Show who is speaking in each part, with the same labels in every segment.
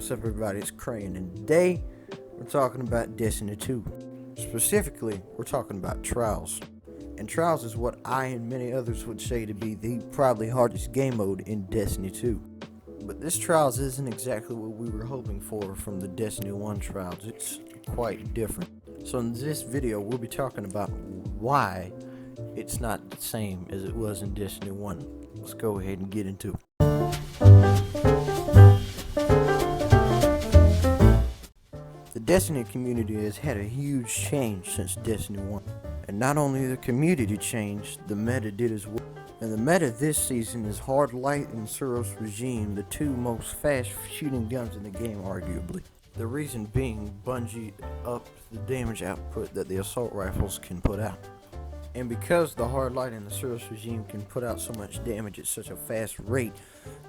Speaker 1: What's up, everybody? It's Crane, and today we're talking about Destiny 2. Specifically, we're talking about Trials. And Trials is what I and many others would say to be the probably hardest game mode in Destiny 2. But this Trials isn't exactly what we were hoping for from the Destiny 1 Trials. It's quite different. So in this video, we'll be talking about why it's not the same as it was in Destiny 1. Let's go ahead and get into it. The Destiny community has had a huge change since Destiny 1. And not only the community changed, the meta did as well. And the meta this season is Hard Light and Osiris Regime, the two most fast shooting guns in the game arguably. The reason being Bungie upped the damage output that the assault rifles can put out. And because the Hard Light and the Osiris Regime can put out so much damage at such a fast rate,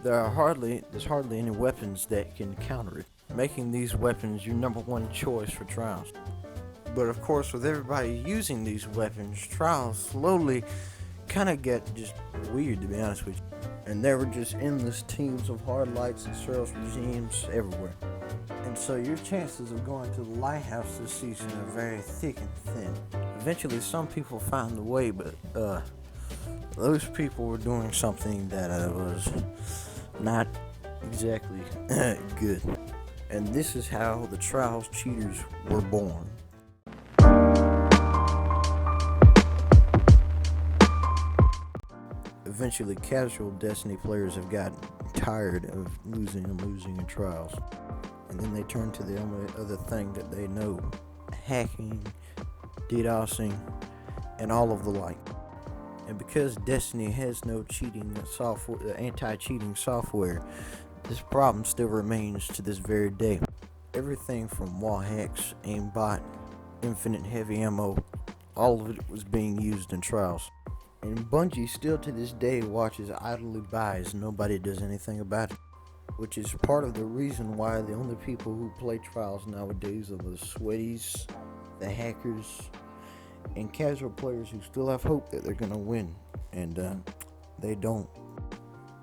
Speaker 1: there's hardly any weapons that can counter it, making these weapons your number one choice for Trials. But of course, with everybody using these weapons, Trials slowly kind of got just weird, to be honest with you. And there were just endless teams of Hard Lights and Osiris Regimes everywhere. And so your chances of going to the Lighthouse this season are very thick and thin. Eventually some people found the way, but those people were doing something that was not exactly good. And this is how the Trials cheaters were born. Eventually, casual Destiny players have gotten tired of losing in Trials. And then they turn to the only other thing that they know: hacking, DDoSing, and all of the like. And because Destiny has no cheating software, anti-cheating software, this problem still remains to this very day. Everything from wall hacks, aimbot, infinite heavy ammo, all of it was being used in Trials. And Bungie still to this day watches idly by as nobody does anything about it. Which is part of the reason why the only people who play Trials nowadays are the sweaties, the hackers, and casual players who still have hope that they're gonna win, and they don't.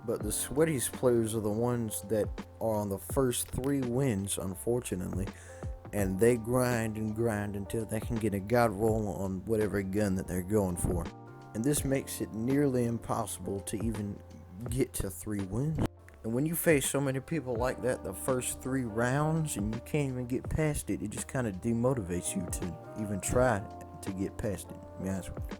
Speaker 1: But the sweaties players are the ones that are on the first 3 wins, unfortunately, and they grind and grind until they can get a god roll on whatever gun that they're going for. And this makes it nearly impossible to even get to 3 wins. And when you face so many people like that the first 3 rounds and you can't even get past it, it just kind of demotivates you to even try to get past it, to be honest with you.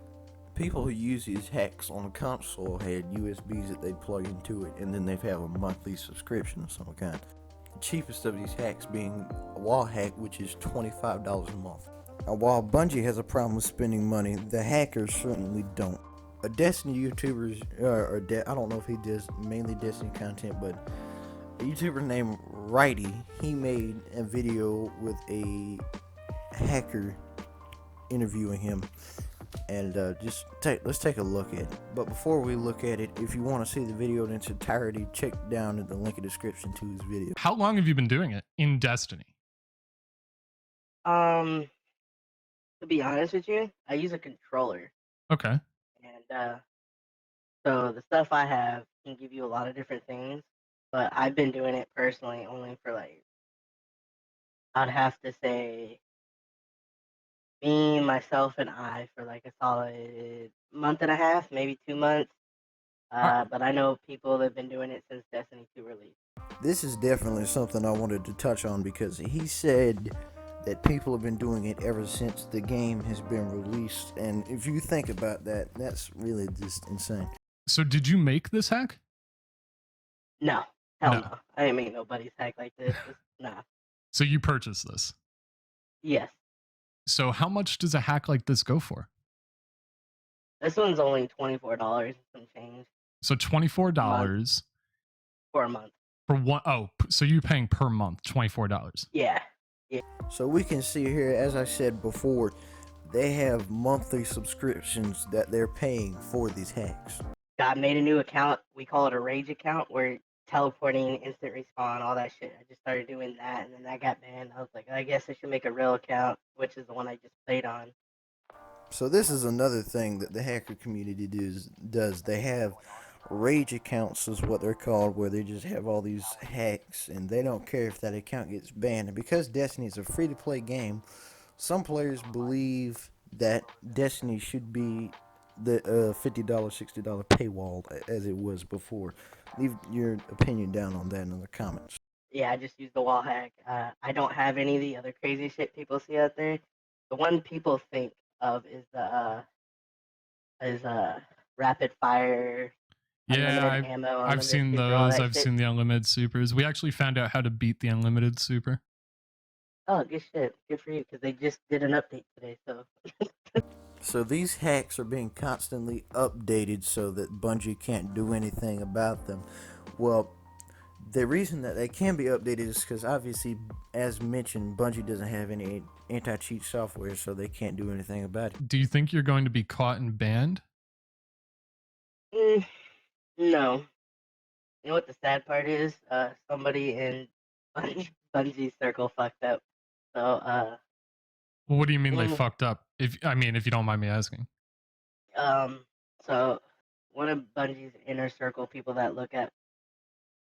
Speaker 1: People who use these hacks on a console had USBs that they'd plug into it, and then they'd have a monthly subscription of some kind. The cheapest of these hacks being a wall hack, which is $25 a month. Now, while Bungie has a problem with spending money, the hackers certainly don't. A Destiny YouTuber, I don't know if he does mainly Destiny content, but a YouTuber named Righty, he made a video with a hacker interviewing him, and let's take a look at it. But before we look at it, if you want to see the video in its entirety, check down in the link in the description to his video.
Speaker 2: How long have you been doing it in Destiny?
Speaker 3: To be honest with you, I use a controller.
Speaker 2: Okay.
Speaker 3: And so the stuff I have can give you a lot of different things, but I've been doing it personally only for I'd have to say me, myself, and I for a solid month and a half, maybe 2 months. But I know people that have been doing it since Destiny 2 release.
Speaker 1: This is definitely something I wanted to touch on because he said that people have been doing it ever since the game has been released, and if you think about that, that's really just insane.
Speaker 2: So did you make this hack?
Speaker 3: No, hell no. I ain't make nobody's hack like this. Nah.
Speaker 2: So you purchased this?
Speaker 3: Yes.
Speaker 2: So how much does a hack like this go for?
Speaker 3: This one's only $24 and some change.
Speaker 2: So $24
Speaker 3: for a month.
Speaker 2: For one? Oh, so you're paying per month $24?
Speaker 3: Yeah.
Speaker 1: So we can see here, as I said before, they have monthly subscriptions that they're paying for these hacks.
Speaker 3: I made a new account. We call it a rage account, where teleporting, instant respawn, all that shit. I just started doing that, and then that got banned. I was like, I guess I should make a real account, which is the one I just played on.
Speaker 1: So this is another thing that the hacker community does. They have rage accounts is what they're called, where they just have all these hacks and they don't care if that account gets banned. And because Destiny is a free to play game, some players believe that Destiny should be the $50, $60 paywall as it was before. Leave your opinion down on that in the comments.
Speaker 3: Yeah, I just use the wall hack. I don't have any of the other crazy shit people see out there. The one people think of is rapid fire,
Speaker 2: Yeah,
Speaker 3: unlimited ammo,
Speaker 2: I've
Speaker 3: unlimited
Speaker 2: seen
Speaker 3: super, all
Speaker 2: those.
Speaker 3: that
Speaker 2: I've
Speaker 3: shit.
Speaker 2: seen the unlimited supers. We actually found out how to beat the unlimited super.
Speaker 3: Oh, good shit. Good for you, because they just did an update today.
Speaker 1: So these hacks are being constantly updated so that Bungie can't do anything about them. Well, the reason that they can be updated is because obviously, as mentioned, Bungie doesn't have any anti-cheat software, so they can't do anything about it.
Speaker 2: Do you think you're going to be caught and banned?
Speaker 3: No. You know what the sad part is? Somebody in Bungie's circle fucked up. So,
Speaker 2: Well, what do you mean they
Speaker 3: mm,
Speaker 2: fucked up? If you don't mind me asking.
Speaker 3: so one of Bungie's inner circle people that look at,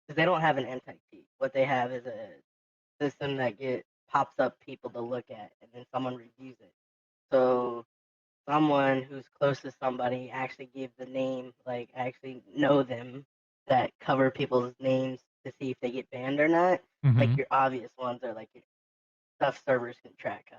Speaker 3: because they don't have an anti-cheat. What they have is a system that pops up people to look at, and then someone reviews it. So someone who's close to somebody actually gave the name, like actually know them, that cover people's names to see if they get banned or not. Like your obvious ones are like your stuff servers can track.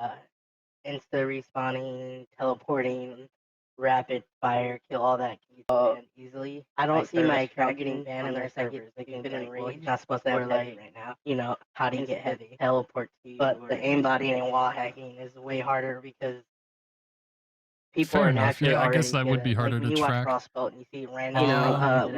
Speaker 3: Insta respawning, teleporting, rapid fire, kill, all that can get banned easily. I don't see my account getting banned unless I get been in rage. Well, you're not supposed to have heavy right now. You know how do you get heavy? Teleport to you. But the aimbotting and wall hacking is way harder because people
Speaker 2: Fair
Speaker 3: are
Speaker 2: enough.
Speaker 3: naturally
Speaker 2: Yeah, I
Speaker 3: already
Speaker 2: guess that would be
Speaker 3: like
Speaker 2: harder
Speaker 3: when
Speaker 2: to
Speaker 3: you watch
Speaker 2: track.
Speaker 3: Frostbolt and you see random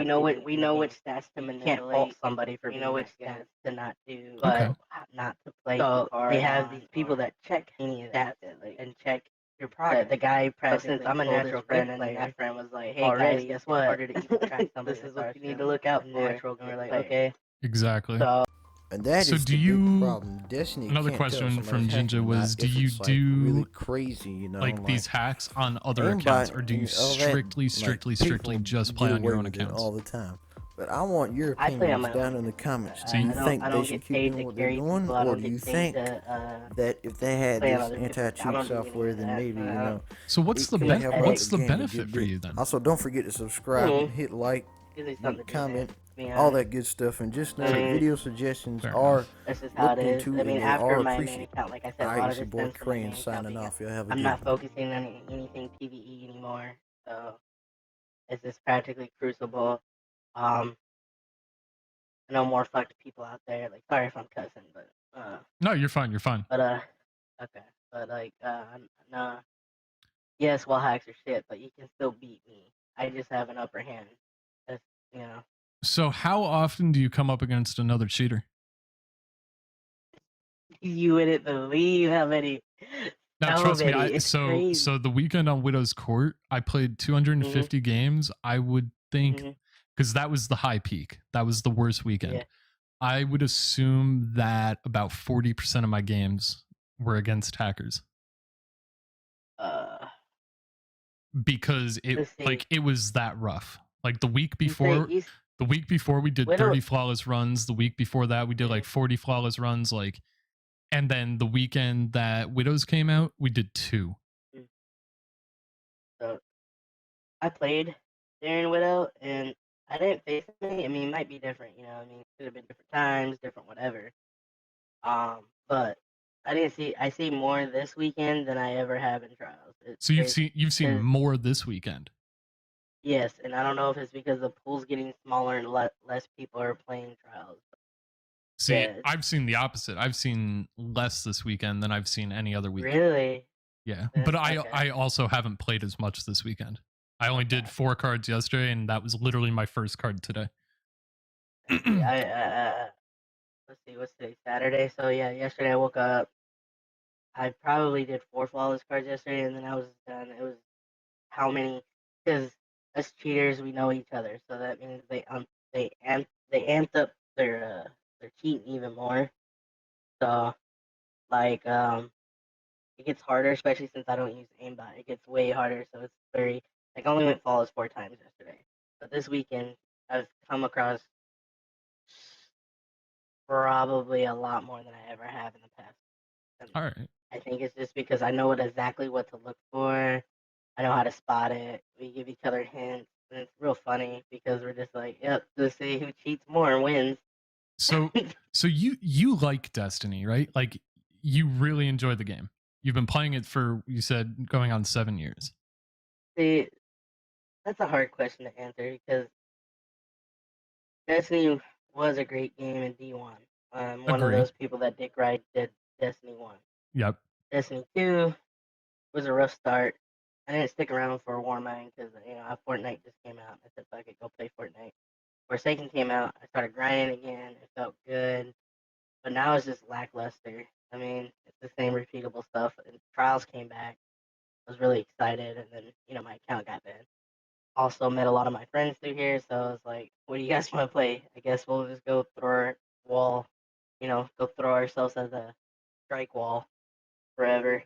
Speaker 3: we know which stats to manipulate. You can't fault somebody for you know which stats to not do, but
Speaker 2: Okay.
Speaker 3: not to play. So they have these people that check any of that and check your progress. The guy, since I'm a natural friend, and that friend was like, "Hey guys, guess what? Harder to even track somebody. This is what you need to look out for." Natural, and we're like, "Okay."
Speaker 2: Exactly.
Speaker 3: So
Speaker 1: And that
Speaker 2: So
Speaker 1: is
Speaker 2: do
Speaker 1: the
Speaker 2: you-
Speaker 1: big problem. Destiny
Speaker 2: Another
Speaker 1: can't
Speaker 2: question
Speaker 1: tell
Speaker 2: from
Speaker 1: somebody's
Speaker 2: Jinja
Speaker 1: hacking,
Speaker 2: was,
Speaker 1: not
Speaker 2: do
Speaker 1: if
Speaker 2: you
Speaker 1: it's, like,
Speaker 2: do
Speaker 1: really crazy, you know,
Speaker 2: like these hacks on other
Speaker 1: aimbot
Speaker 2: accounts, or do you
Speaker 1: and all that,
Speaker 2: strictly
Speaker 1: people
Speaker 2: just
Speaker 1: get
Speaker 2: play on
Speaker 1: away
Speaker 2: your own
Speaker 1: with it
Speaker 2: accounts?
Speaker 1: all the time. But I want your
Speaker 3: I play on
Speaker 1: opinions
Speaker 3: my
Speaker 1: down
Speaker 3: own
Speaker 1: in the
Speaker 3: account.
Speaker 1: comments.
Speaker 2: So
Speaker 1: Do
Speaker 2: you
Speaker 1: you think
Speaker 3: I
Speaker 1: they
Speaker 3: don't
Speaker 1: should
Speaker 3: get
Speaker 1: keep
Speaker 3: paid
Speaker 1: doing
Speaker 3: to
Speaker 1: what they're
Speaker 3: carry
Speaker 1: doing,
Speaker 3: people. I
Speaker 1: or
Speaker 3: don't
Speaker 1: do
Speaker 3: get
Speaker 1: you
Speaker 3: paid
Speaker 1: think
Speaker 3: to
Speaker 1: that if they had
Speaker 3: play on
Speaker 1: this
Speaker 3: other people's. I
Speaker 1: anti-cheat
Speaker 3: don't do any
Speaker 1: software,
Speaker 3: of
Speaker 1: then
Speaker 3: that.
Speaker 1: maybe, you know,
Speaker 2: So what's
Speaker 1: it
Speaker 2: the
Speaker 1: could
Speaker 3: much
Speaker 1: help out
Speaker 2: what's
Speaker 1: the
Speaker 2: the
Speaker 1: game a
Speaker 2: benefit
Speaker 1: good
Speaker 2: for
Speaker 1: bit.
Speaker 2: you then?
Speaker 1: Also, don't forget to subscribe, hit like,
Speaker 3: Gives me something to do, man,
Speaker 1: comment,
Speaker 3: to be
Speaker 1: all
Speaker 3: honest.
Speaker 1: that good stuff, and just know
Speaker 3: I
Speaker 1: that
Speaker 3: mean,
Speaker 1: video suggestions
Speaker 2: Fair
Speaker 1: are
Speaker 2: enough.
Speaker 3: that's just how it
Speaker 1: looked
Speaker 3: is.
Speaker 1: into
Speaker 3: I mean,
Speaker 1: and they
Speaker 3: after
Speaker 1: are
Speaker 3: my main
Speaker 1: appreciated.
Speaker 3: account, like I said, a
Speaker 1: Alright,
Speaker 3: lot
Speaker 1: it's
Speaker 3: of
Speaker 1: your
Speaker 3: it
Speaker 1: boy
Speaker 3: stems from my
Speaker 1: Crane
Speaker 3: main account
Speaker 1: signing
Speaker 3: because
Speaker 1: off. Y'all have a
Speaker 3: I'm
Speaker 1: good
Speaker 3: not
Speaker 1: one.
Speaker 3: focusing on anything PvE anymore. So it's just practically Crucible. I know more fucked people out there. Like, sorry if I'm cussing, but
Speaker 2: No, you're fine. You're fine.
Speaker 3: but okay, but like nah. Yes, wall hacks are shit, but you can still beat me. I just have an upper hand. That's, you know.
Speaker 2: So how often do you come up against another cheater?
Speaker 3: You wouldn't believe how many.
Speaker 2: Now,
Speaker 3: So
Speaker 2: trust me,
Speaker 3: many. It's crazy.
Speaker 2: so the weekend on Widow's Court, I played 250 games. I would think, because that was the high peak. That was the worst weekend.
Speaker 3: Yeah.
Speaker 2: I would assume that about 40% of my games were against hackers. Because it was that rough. Like the week before we did
Speaker 3: Widow-
Speaker 2: 30 flawless runs. The week before that we did like 40 flawless runs. Like, and then the weekend that Widows came out, we did 2.
Speaker 3: So I played during Widow, and I didn't face any. I mean, it might be different, you know. I mean, it could have been different times, different whatever. But I didn't see. I see more this weekend than I ever have in trials.
Speaker 2: So you've seen more this weekend.
Speaker 3: Yes, and I don't know if it's because the pool's getting smaller and less people are playing trials.
Speaker 2: See, yeah. I've seen the opposite. I've seen less this weekend than I've seen any other weekend.
Speaker 3: Really?
Speaker 2: Yeah, but I also haven't played as much this weekend. I only did 4 cards yesterday, and that was literally my first card today.
Speaker 3: Let's see, what's today? Saturday. So yeah, yesterday I woke up. I probably did 4 flawless cards yesterday, and then I was done. It was how many? Because us cheaters, we know each other, so that means they amped up their cheating even more. So like it gets harder, especially since I don't use aimbot. It gets way harder, so it's very like I only went flawless 4 times yesterday. But this weekend I've come across probably a lot more than I ever have in the past. And
Speaker 2: All right.
Speaker 3: I think it's just because I know exactly what to look for. I know how to spot it. We give each other hints, and it's real funny because we're just like, yep, let's see who cheats more wins.
Speaker 2: So you like Destiny, right? Like you really enjoy the game. You've been playing it for, you said, going on 7 years.
Speaker 3: See, that's a hard question to answer because Destiny was a great game in D1. I'm one of
Speaker 2: Agree.
Speaker 3: those people that Dick Wright did Destiny 1.
Speaker 2: Yep.
Speaker 3: Destiny 2 was a rough start. I didn't stick around for Warmind because Fortnite just came out. I said, "Fuck it, go play Fortnite." Forsaken came out. I started grinding again. It felt good, but now it's just lackluster. I mean, it's the same repeatable stuff. And Trials came back. I was really excited, and then my account got banned. Also met a lot of my friends through here, so I was like, "What do you guys want to play? I guess we'll just go throw our wall, go throw ourselves at the strike wall forever."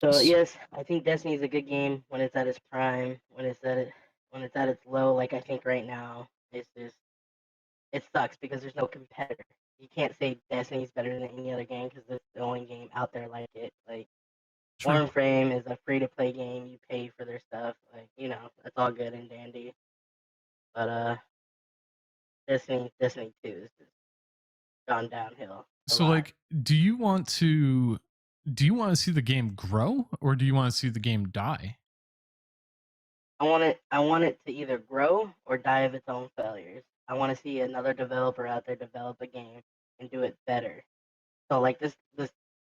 Speaker 3: So
Speaker 2: S-
Speaker 3: yes, I think Destiny is a good game when it's at its prime. When it's at its low, like I think right now, it sucks because there's no competitor. You can't say Destiny's better than any other game because it's the only game out there like it. Like
Speaker 2: True.
Speaker 3: Warframe is a free to play game. You pay for their stuff. Like that's all good and dandy. But Destiny 2 is just gone downhill a
Speaker 2: So
Speaker 3: lot.
Speaker 2: like do you want to see the game grow or do you want to see the game die?
Speaker 3: I want it to either grow or die of its own failures. I want to see another developer out there develop a game and do it better. So like this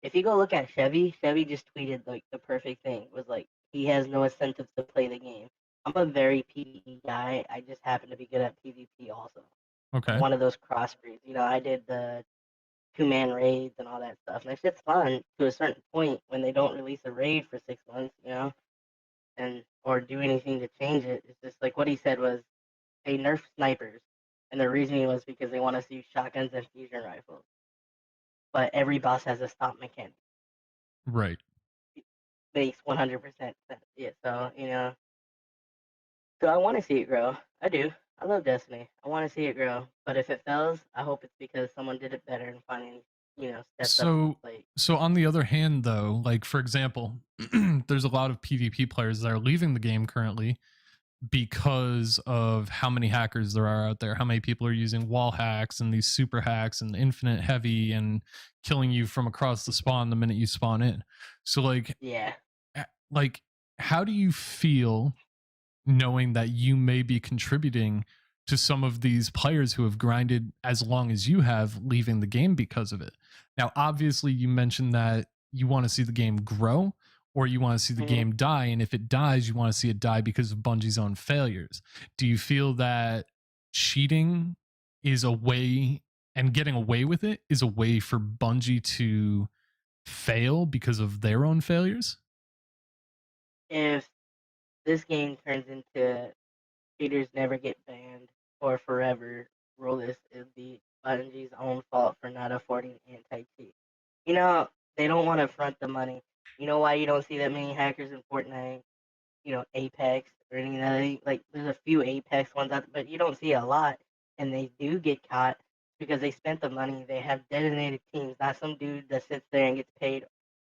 Speaker 3: if you go look at Chevy just tweeted like the perfect thing. Was like he has no incentives to play the game. I'm a very PvE guy. I just happen to be good at PvP also. I'm
Speaker 2: Okay.
Speaker 3: one of those crossbreeds. I did the 2-man raids and all that stuff. And that shit's fun to a certain point when they don't release a raid for 6 months, and or do anything to change it. It's just like what he said was they nerf snipers, and the reasoning was because they want us to use shotguns and fusion rifles. But every boss has a stop mechanic.
Speaker 2: Right.
Speaker 3: Makes 100% sense. Yeah, so I want to see it grow. I do. I love Destiny. I want to see it grow. But if it fails, I hope it's because someone did it better and finally, stepped up to the
Speaker 2: So
Speaker 3: plate.
Speaker 2: so on the other hand though, like for example, there's a lot of PvP players that are leaving the game currently because of how many hackers there are out there, how many people are using wall hacks and these super hacks and infinite heavy and killing you from across the spawn the minute you spawn in. So
Speaker 3: Yeah.
Speaker 2: like how do you feel knowing that you may be contributing to some of these players who have grinded as long as you have leaving the game because of it? Now, obviously, you mentioned that you want to see the game grow or you want to see the
Speaker 3: hmm
Speaker 2: game die. And if it dies, you want to see it die because of Bungie's own failures. Do you feel that cheating is a way and getting away with it is a way for Bungie to fail because of their own failures?
Speaker 3: If this game turns into cheaters never get banned or forever ruleless, it'd be Bungie's own fault for not affording anti-cheat. They don't want to front the money. You know why you don't see that many hackers in Fortnite? Apex or any of that. Like, there's a few Apex ones out, but you don't see a lot, and they do get caught because they spent the money. They have designated teams, not some dude that sits there and gets paid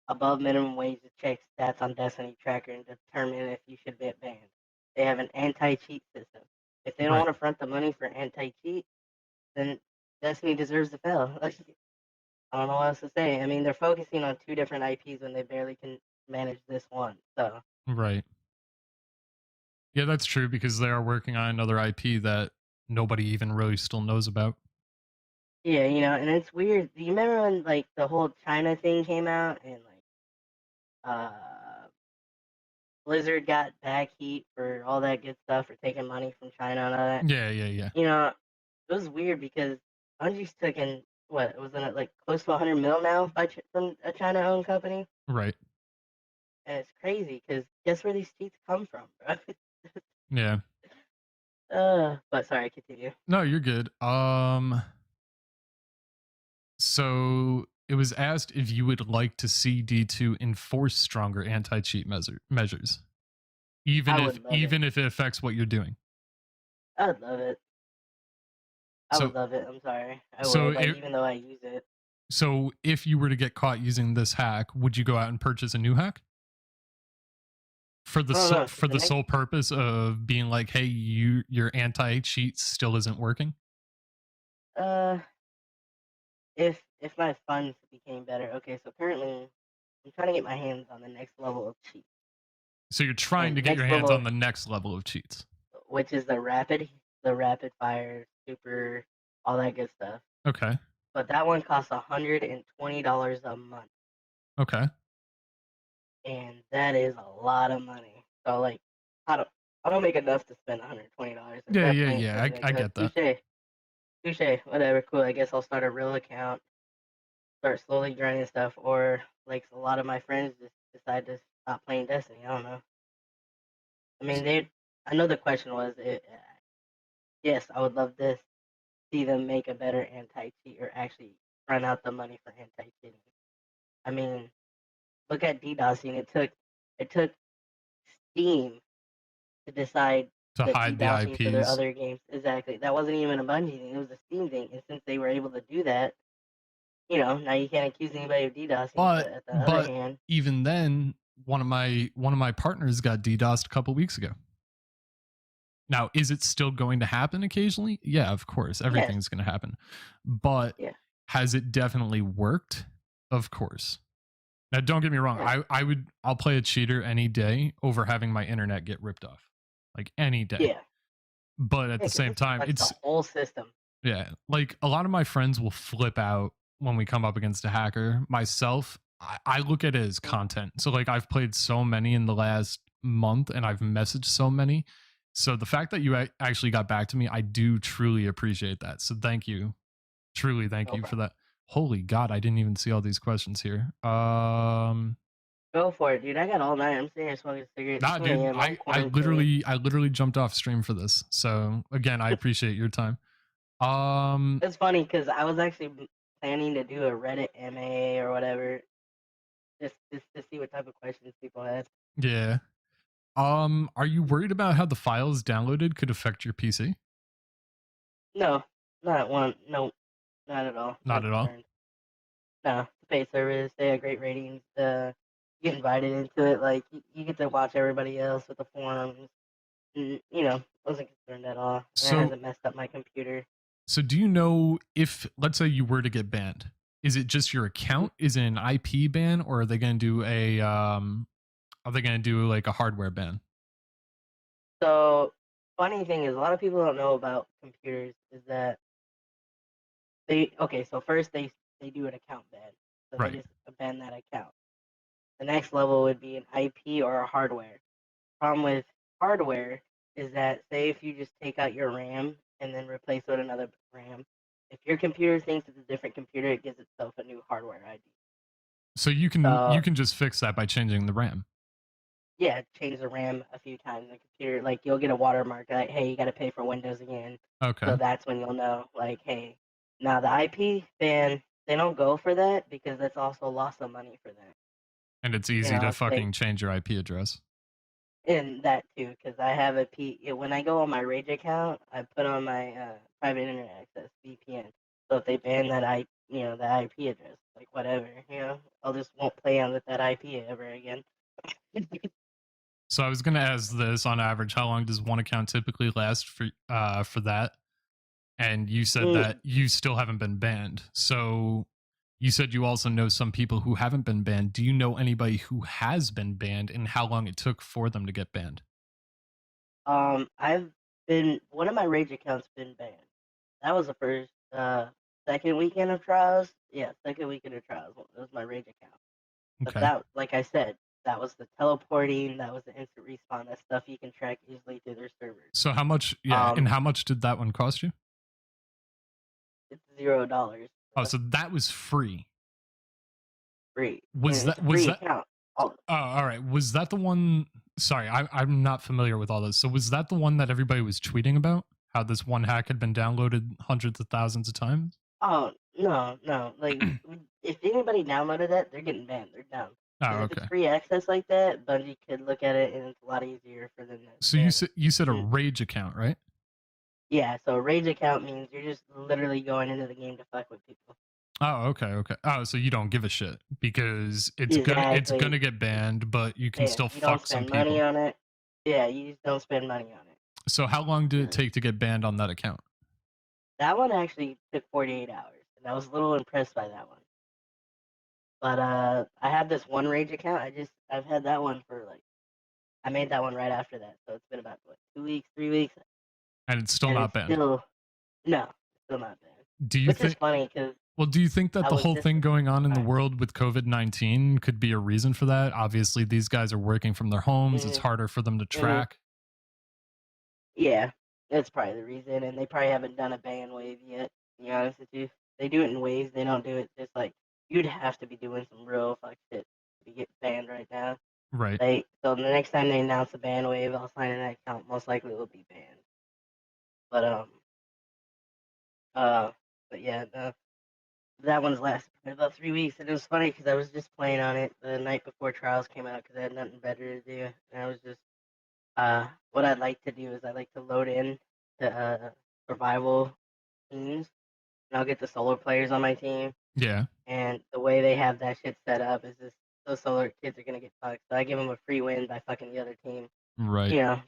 Speaker 3: above minimum wage to check stats on Destiny Tracker and determine if you should get banned. They have an anti-cheat system. If they don't
Speaker 2: Right.
Speaker 3: want to front the money for anti-cheat, then Destiny deserves to fail. Like, I don't know what else to say. I mean, they're focusing on two different IPs when they barely can manage this one. So
Speaker 2: Right. Yeah, that's true because they are working on another IP that nobody even really still knows about.
Speaker 3: yeah, and it's weird. Do you remember when like the whole China thing came out and like uh Blizzard got back heat for all that good stuff for taking money from China and all that?
Speaker 2: Yeah, yeah, yeah.
Speaker 3: You know, it was weird because Bungie's taking what was it like close to 100 mil now from a China-owned company,
Speaker 2: Right.
Speaker 3: and it's crazy because guess where these cheats come from, bro?
Speaker 2: Yeah.
Speaker 3: But sorry, continue.
Speaker 2: No, you're good. So it was asked if you would like to see D2 enforce stronger anti-cheat measures,
Speaker 3: I would love it.
Speaker 2: even if it affects what you're doing.
Speaker 3: I would love it. I
Speaker 2: So
Speaker 3: would love it. I'm sorry. I
Speaker 2: so
Speaker 3: would. Like,
Speaker 2: it
Speaker 3: even though I use it.
Speaker 2: so if you were to get caught using this hack, would you go out and purchase a new hack? For the
Speaker 3: I don't know.
Speaker 2: for
Speaker 3: The
Speaker 2: the
Speaker 3: next,
Speaker 2: sole purpose of being like, hey, your anti-cheat still isn't working?
Speaker 3: uh, if my funds became better. Okay, so currently I'm trying to get my hands on the next level of cheat,
Speaker 2: So you're trying
Speaker 3: and
Speaker 2: to
Speaker 3: the
Speaker 2: get your
Speaker 3: next
Speaker 2: hands
Speaker 3: level,
Speaker 2: on the next level of cheats.
Speaker 3: which is the rapid fire, super, all that good stuff.
Speaker 2: Okay.
Speaker 3: But that one costs $120 a month,
Speaker 2: Okay.
Speaker 3: and that is a lot of money. So like, I don't I don't make enough to spend $120 at
Speaker 2: Yeah,
Speaker 3: that
Speaker 2: yeah,
Speaker 3: point. So
Speaker 2: yeah.
Speaker 3: I'd be like,
Speaker 2: I get that.
Speaker 3: touche, whatever, cool. I guess I'll start a real account, start slowly grinding stuff, or like a lot of my friends just decide to stop playing Destiny. I don't know. I mean, I know the question was, yes, I would love to see them make a better anti-cheat or actually run out the money for anti-cheating. I mean, look at DDoSing. It took Steam to decide
Speaker 2: To
Speaker 3: the
Speaker 2: hide the
Speaker 3: DDoSing for their
Speaker 2: IPs.
Speaker 3: other games. Exactly. That wasn't even a Bungie thing. It was a Steam thing. And since they were able to do that, now you can't accuse anybody of DDoSing. But at the other
Speaker 2: But
Speaker 3: hand,
Speaker 2: even then, one of my partners got DDoSed a couple weeks ago. Now, is it still going to happen occasionally? Yeah, of course.
Speaker 3: yes,
Speaker 2: Everything's going to happen. But
Speaker 3: yeah,
Speaker 2: has it definitely worked? Of course. Now, don't get me wrong.
Speaker 3: yeah,
Speaker 2: I'll play a cheater any day over having my internet get ripped off, like any day.
Speaker 3: yeah,
Speaker 2: But at the
Speaker 3: because
Speaker 2: same
Speaker 3: this
Speaker 2: time,
Speaker 3: affects the whole system.
Speaker 2: yeah, like a lot of my friends will flip out when we come up against a hacker. Myself, I look at it as content. So like I've played so many in the last month and I've messaged so many. So the fact that you actually got back to me, I do truly appreciate that. So thank you. Truly thank
Speaker 3: No
Speaker 2: you for
Speaker 3: problem.
Speaker 2: that. Holy God, I didn't even see all these questions here.
Speaker 3: Go for it, dude. I got all night. I'm sitting here smoking a cigarette. It's
Speaker 2: Nah,
Speaker 3: 2
Speaker 2: dude,
Speaker 3: a.m. I'm
Speaker 2: I
Speaker 3: quarantined.
Speaker 2: literally jumped off stream for this. So again, I appreciate your time.
Speaker 3: It's funny because I was actually planning to do a Reddit MA or whatever, just to see what type of questions people had.
Speaker 2: Yeah. Are you worried about how the files downloaded could affect your PC?
Speaker 3: No, not one. No, not at all.
Speaker 2: Not
Speaker 3: Not
Speaker 2: at all.
Speaker 3: concerned. No, the paid service. They have great ratings. You get invited into it. Like you get to watch everybody else with the forums. And, wasn't concerned at all. And it
Speaker 2: So
Speaker 3: hasn't messed up my computer.
Speaker 2: so do you know if, let's say, you were to get banned, is it just your account? Is it an IP ban, or are they going to do like a hardware ban?
Speaker 3: So funny thing is, a lot of people don't know about computers. Is that so first they do an account ban. So they
Speaker 2: Right.
Speaker 3: just ban that account. The next level would be an IP or a hardware. Problem with hardware is that, say if you just take out your RAM and then replace it with another RAM, if your computer thinks it's a different computer, it gives itself a new hardware ID.
Speaker 2: So you
Speaker 3: So
Speaker 2: can just fix that by changing the RAM.
Speaker 3: yeah, change the RAM a few times in the computer. Like you'll get a watermark like, hey, you got to pay for Windows again.
Speaker 2: Okay.
Speaker 3: So that's when you'll know, like, hey, now the IP ban, they don't go for that because that's also loss of money for them.
Speaker 2: And it's easy to
Speaker 3: It's
Speaker 2: fucking change your IP address.
Speaker 3: in that too, because I have when I go on my Rage account, I put on my private internet access VPN. So if they ban the IP address, like whatever, I'll just won't play on with that IP ever again.
Speaker 2: So I was gonna ask this: on average, how long does one account typically last for that? And you said that you still haven't been banned. So you said you also know some people who haven't been banned. Do you know anybody who has been banned and how long it took for them to get banned?
Speaker 3: I've been one of my Rage accounts been banned. That was the first, second weekend of trials. Yeah, second weekend of trials. That was my Rage account. But
Speaker 2: Okay.
Speaker 3: that, like I said, that was the teleporting. That was the instant respawn. That stuff you can track easily through their servers.
Speaker 2: So how much? Yeah, and how much did that one cost you?
Speaker 3: It's $0.
Speaker 2: Oh, so that was free.
Speaker 3: Free.
Speaker 2: Was
Speaker 3: It's
Speaker 2: that
Speaker 3: a free account.
Speaker 2: Oh, all right. Was that the one? Sorry, I'm not familiar with all this. So was that the one that everybody was tweeting about? How this one hack had been downloaded hundreds of thousands of times?
Speaker 3: Oh no. Like if anybody downloaded that, they're getting banned. They're down.
Speaker 2: Oh,
Speaker 3: If it's free access like that, Bungie could look at it, and it's a lot easier for them to.
Speaker 2: So you said a Rage account, right?
Speaker 3: Yeah, so a rage account means you're just literally going into the game to fuck with people.
Speaker 2: Oh, okay. Oh, so you don't give a shit because it's
Speaker 3: Exactly.
Speaker 2: gonna get banned, but you can
Speaker 3: Yeah,
Speaker 2: still
Speaker 3: you don't
Speaker 2: fuck some
Speaker 3: spend money
Speaker 2: people.
Speaker 3: on it. Yeah, you just don't spend money on it.
Speaker 2: So how long did it take to get banned on that account?
Speaker 3: That one actually took 48 hours, and I was a little impressed by that one. But I had this one rage account. I've had that one for like I made that one right after that, so it's been about what 2 weeks, 3 weeks,
Speaker 2: And it's still
Speaker 3: and
Speaker 2: not
Speaker 3: it's
Speaker 2: banned.
Speaker 3: still not banned.
Speaker 2: Do you
Speaker 3: Which is
Speaker 2: think?
Speaker 3: funny because
Speaker 2: Well, do you think that
Speaker 3: I
Speaker 2: the
Speaker 3: was
Speaker 2: whole
Speaker 3: just
Speaker 2: thing going on in the
Speaker 3: alright.
Speaker 2: world with COVID-19 could be a reason for that? Obviously, these guys are working from their homes. It's
Speaker 3: Mhm,
Speaker 2: harder for them to
Speaker 3: mhm.
Speaker 2: track.
Speaker 3: Yeah, that's probably the reason, and they probably haven't done a ban wave yet. To be honest with you, they do it in waves. They don't do it just like you'd have to be doing some real fuck shit to get banned right now.
Speaker 2: Right.
Speaker 3: So the next time they announce a ban wave, I'll sign in that account. Most likely it will be banned. But uh, but yeah, that one's lasted for about 3 weeks, and it was funny because I was just playing on it the night before trials came out because I had nothing better to do, and I was just what I'd like to do is I like to load in to survival teams, and I'll get the solar players on my team.
Speaker 2: Yeah.
Speaker 3: And the way they have that shit set up is just those solar kids are gonna get fucked. So I give them a free win by fucking the other team.
Speaker 2: Right.
Speaker 3: You know,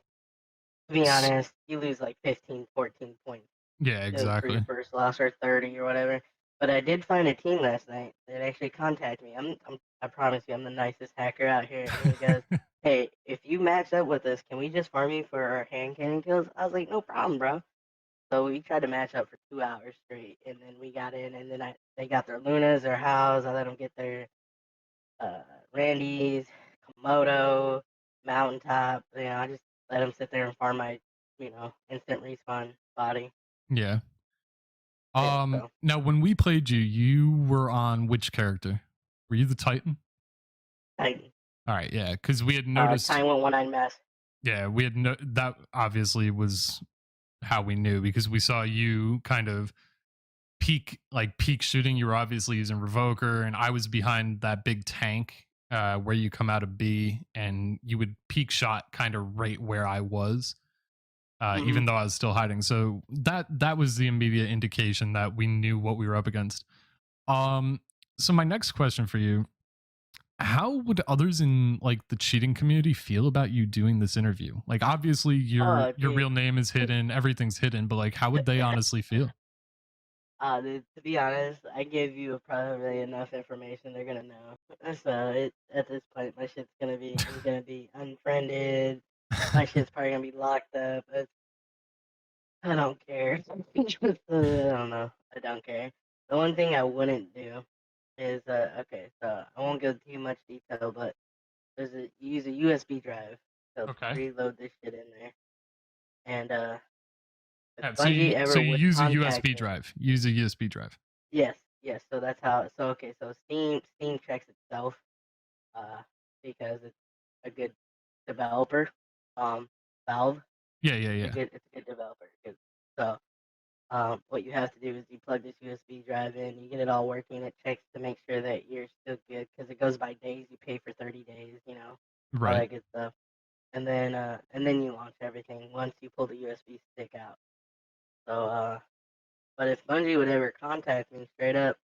Speaker 3: to be
Speaker 2: S-
Speaker 3: honest, you lose like 15, 14 points
Speaker 2: Yeah,
Speaker 3: for your
Speaker 2: exactly.
Speaker 3: first loss or 30 or whatever. But I did find a team last night that actually contacted me. I promise you, I'm the nicest hacker out here. And he goes, "Hey, if you match up with us, can we just farm you for our hand cannon kills?" I was like, "No problem, bro." So we tried to match up for 2 hours straight, and then we got in, and then they got their Lunas, their Hows. I let them get their uh, Randy's, Komodo, Mountaintop. I just let them sit there and farm my, instant respawn body.
Speaker 2: Yeah.
Speaker 3: Yeah, so
Speaker 2: Now when we played you, you were on which character? Were you the Titan?
Speaker 3: Titan.
Speaker 2: All right, yeah, because we had noticed.
Speaker 3: Time went 1-9 mass.
Speaker 2: Yeah, we had that obviously was how we knew because we saw you kind of peak shooting. You were obviously using Revoker, and I was behind that big tank where you come out of B, and you would peak shot kind of right where I was,
Speaker 3: Mm-hmm.
Speaker 2: even though I was still hiding. So that was the immediate indication that we knew what we were up against. So my next question for you: how would others in like the cheating community feel about you doing this interview? Like, obviously,
Speaker 3: Oh,
Speaker 2: your
Speaker 3: dude.
Speaker 2: real name is hidden, everything's hidden, but like, how would they honestly feel?
Speaker 3: Dude, to be honest, I gave you probably enough information they're gonna know. So at this point, I'm gonna be unfriended. My shit's probably gonna be locked up. I don't care. I don't know. I don't care. The one thing I wouldn't do is okay. So I won't go too much detail, but you use a USB drive to
Speaker 2: Okay.
Speaker 3: preload this shit in there, and if
Speaker 2: Yeah,
Speaker 3: Bungie
Speaker 2: so
Speaker 3: ever
Speaker 2: you
Speaker 3: would
Speaker 2: use a
Speaker 3: contact
Speaker 2: USB
Speaker 3: me.
Speaker 2: drive. Use a USB drive.
Speaker 3: Yes, yes. So that's how. So okay. So Steam checks itself, uh, because it's a good developer. Um, Valve,
Speaker 2: Yeah.
Speaker 3: it's a good developer. So what you have to do is you plug this USB drive in, you get it all working. It checks to make sure that you're still good because it goes by days. You pay for 30 days, all
Speaker 2: Right.
Speaker 3: that good stuff, and then you launch everything once you pull the USB stick out. So but if Bungie would ever contact me straight up,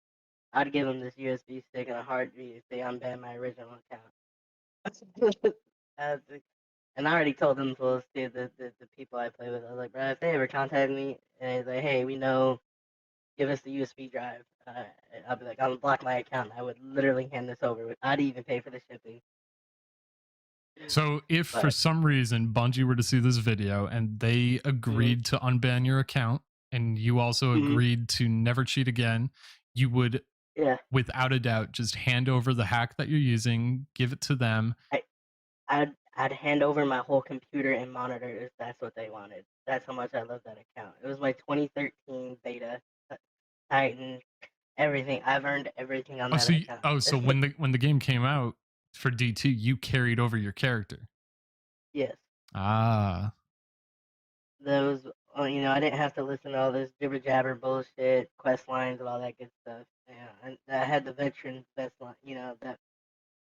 Speaker 3: I'd give them this USB stick and a hard drive if they unban my original account. And I already told them fools too, the people I play with. I was like, bro, if they ever contact me and it's like, hey, we know, give us the USB drive, I'll be like, I'll block my account. I would literally hand this over. I'd even pay for the shipping.
Speaker 2: So if for
Speaker 3: But
Speaker 2: some reason Bungie were to see this video and they
Speaker 3: mhm,
Speaker 2: agreed to unban your account and you also
Speaker 3: mhm,
Speaker 2: agreed to never cheat again, you would
Speaker 3: yeah,
Speaker 2: without a doubt just hand over the hack that you're using, give it to them.
Speaker 3: I, I'd hand over my whole computer and monitor if that's what they wanted. That's how much I love that account. It was my 2013 beta, Titan, everything. I've earned everything on
Speaker 2: Oh,
Speaker 3: that account.
Speaker 2: so when the game came out for D2, you carried over your character.
Speaker 3: Yes.
Speaker 2: Ah,
Speaker 3: Those, I didn't have to listen to all this jibber jabber bullshit, quest lines, and all that good stuff. Yeah, and I had the veteran best line,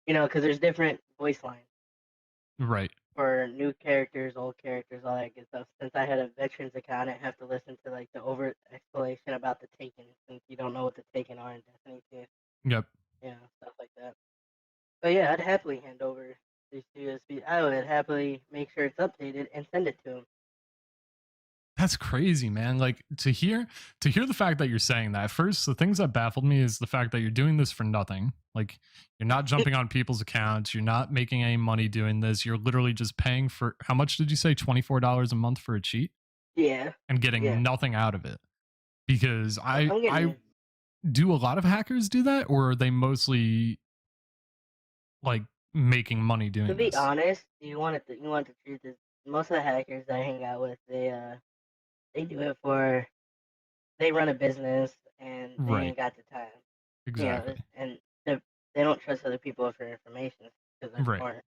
Speaker 3: because there's different voice lines.
Speaker 2: right.
Speaker 3: for new characters, old characters, all that good stuff. Since I had a veterans account, I have to listen to like the over explanation about the Taken, since you don't know what the Taken are in Destiny 2.
Speaker 2: Yep.
Speaker 3: Yeah, stuff like that. But yeah, I'd happily hand over these two USB. I would happily make sure it's updated and send it to him.
Speaker 2: That's crazy, man. Like to hear the fact that you're saying that. First, the things that baffled me is the fact that you're doing this for nothing. Like you're not jumping on people's accounts, you're not making any money doing this. You're literally just paying for, how much did you say, $24 a month for a cheat?
Speaker 3: Yeah.
Speaker 2: And getting
Speaker 3: Yeah.
Speaker 2: nothing out of it. Because
Speaker 3: I'm
Speaker 2: I
Speaker 3: getting
Speaker 2: do a lot of hackers do that, or are they mostly like making money doing
Speaker 3: to be
Speaker 2: this?
Speaker 3: honest, you want the truth is most of the hackers I hang out with, they do it for, they run a business and they
Speaker 2: Right.
Speaker 3: ain't got the time.
Speaker 2: Exactly.
Speaker 3: You know, and they don't trust other people for information because they're
Speaker 2: Right.
Speaker 3: smart.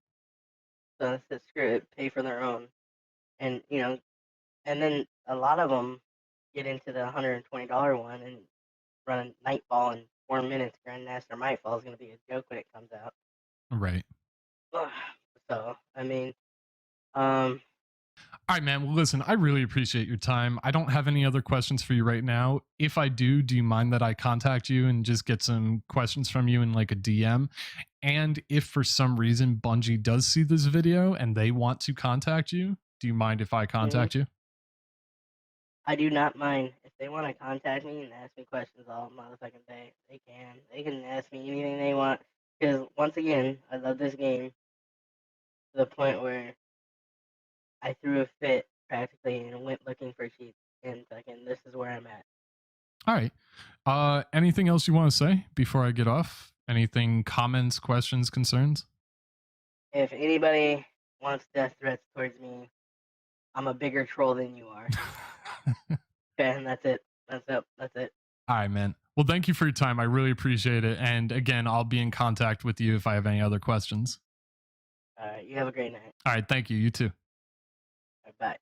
Speaker 3: So they said, screw it, pay for their own. And and then a lot of them get into the $120 one and run a Nightfall in 4 minutes. Grandmaster Nightfall is going to be a joke when it comes out.
Speaker 2: Right.
Speaker 3: So, I mean,
Speaker 2: All right, man. Well, listen, I really appreciate your time. I don't have any other questions for you right now. If I do you mind that I contact you and just get some questions from you in like a DM? And if for some reason Bungie does see this video and they want to contact you, do you mind if I contact you?
Speaker 3: I do not mind. If they want to contact me and ask me questions all motherfucking day, they can. They can ask me anything they want. Because, once again, I love this game to the point where I threw a fit practically and went looking for cheats. And fucking, this is where I'm at.
Speaker 2: All right. Anything else you want to say before I get off? Anything, comments, questions, concerns?
Speaker 3: If anybody wants death threats towards me, I'm a bigger troll than you are. Okay, and that's it. That's it.
Speaker 2: All right, man. Well, thank you for your time. I really appreciate it. And again, I'll be in contact with you if I have any other questions.
Speaker 3: All right, you have a great night.
Speaker 2: All right. Thank you. You too.
Speaker 3: All right, bye.